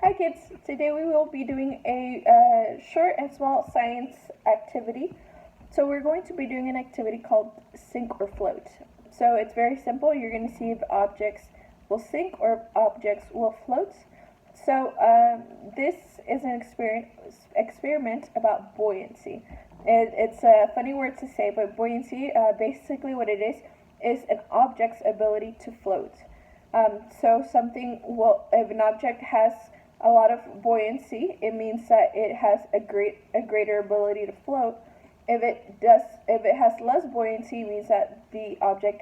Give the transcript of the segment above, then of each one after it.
Hi kids, today we will be doing a short and small science activity. So we're going to be doing an activity called sink or float. So it's very simple. You're going to see if objects will sink or if objects will float. So this is an experiment about buoyancy. It's a funny word to say, but buoyancy, basically what it is an object's ability to float. So something will, if an object has a lot of buoyancy, it means that it has a greater ability to float. If it has less buoyancy, it means that the object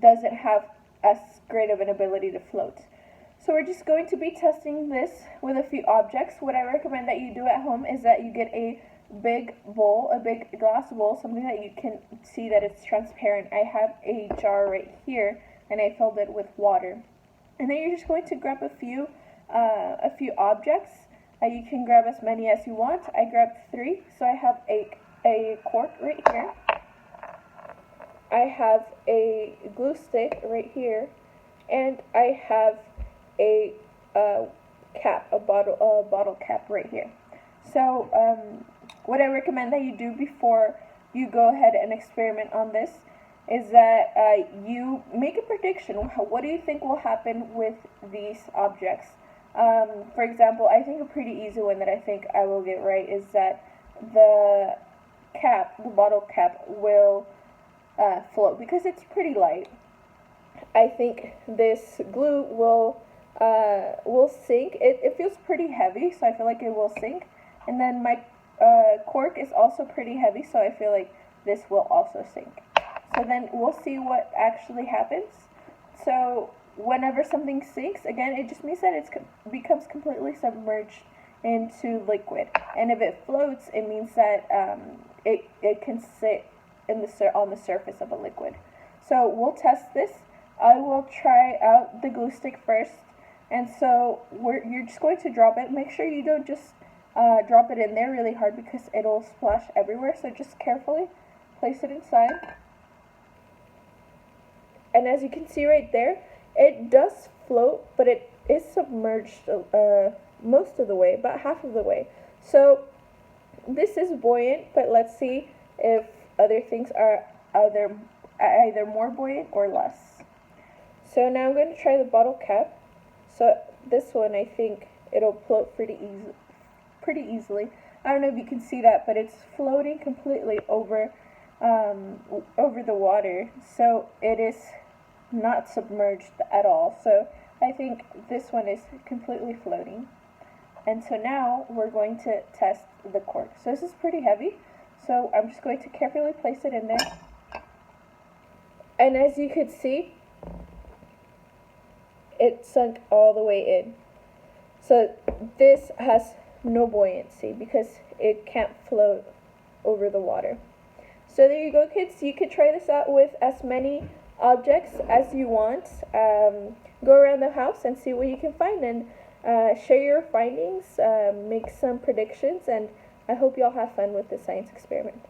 doesn't have as great of an ability to float. So we're just going to be testing this with a few objects. What I recommend that you do at home is that you get a big bowl, a big glass bowl, something that you can see that it's transparent. I have a jar right here, and I filled it with water. And then you're just going to grab a few objects. You can grab as many as you want. I grabbed 3, so I have a cork right here. I have a glue stick right here, and I have a cap, a bottle cap right here. So what I recommend that you do before you go ahead and experiment on this is that you make a prediction. What do you think will happen with these objects? For example, I think a pretty easy one that I think I will get right is that the bottle cap will float because it's pretty light. I think this glue will sink. It feels pretty heavy, so I feel like it will sink. And then my cork is also pretty heavy, so I feel like this will also sink. So then we'll see what actually happens. So whenever something sinks, again, it just means that it becomes completely submerged into liquid. And if it floats, it means that it can sit on the surface of a liquid. So we'll test this. I will try out the glue stick first. And so you're just going to drop it. Make sure you don't just drop it in there really hard because it'll splash everywhere. So just carefully place it inside. And as you can see right there, it does float, but it is submerged most of the way, about half of the way. So this is buoyant, but let's see if other things are either more buoyant or less. So now I'm going to try the bottle cap. So this one, I think it'll float pretty easily. I don't know if you can see that, but it's floating completely over the water. So it is not submerged at all. So I think this one is completely floating. And so now we're going to test the cork. So this is pretty heavy. So I'm just going to carefully place it in there. And as you could see, it sunk all the way in. So this has no buoyancy because it can't float over the water. So there you go, kids. You could try this out with as many objects as you want. Go around the house and see what you can find and share your findings, make some predictions, and I hope you all have fun with this science experiment.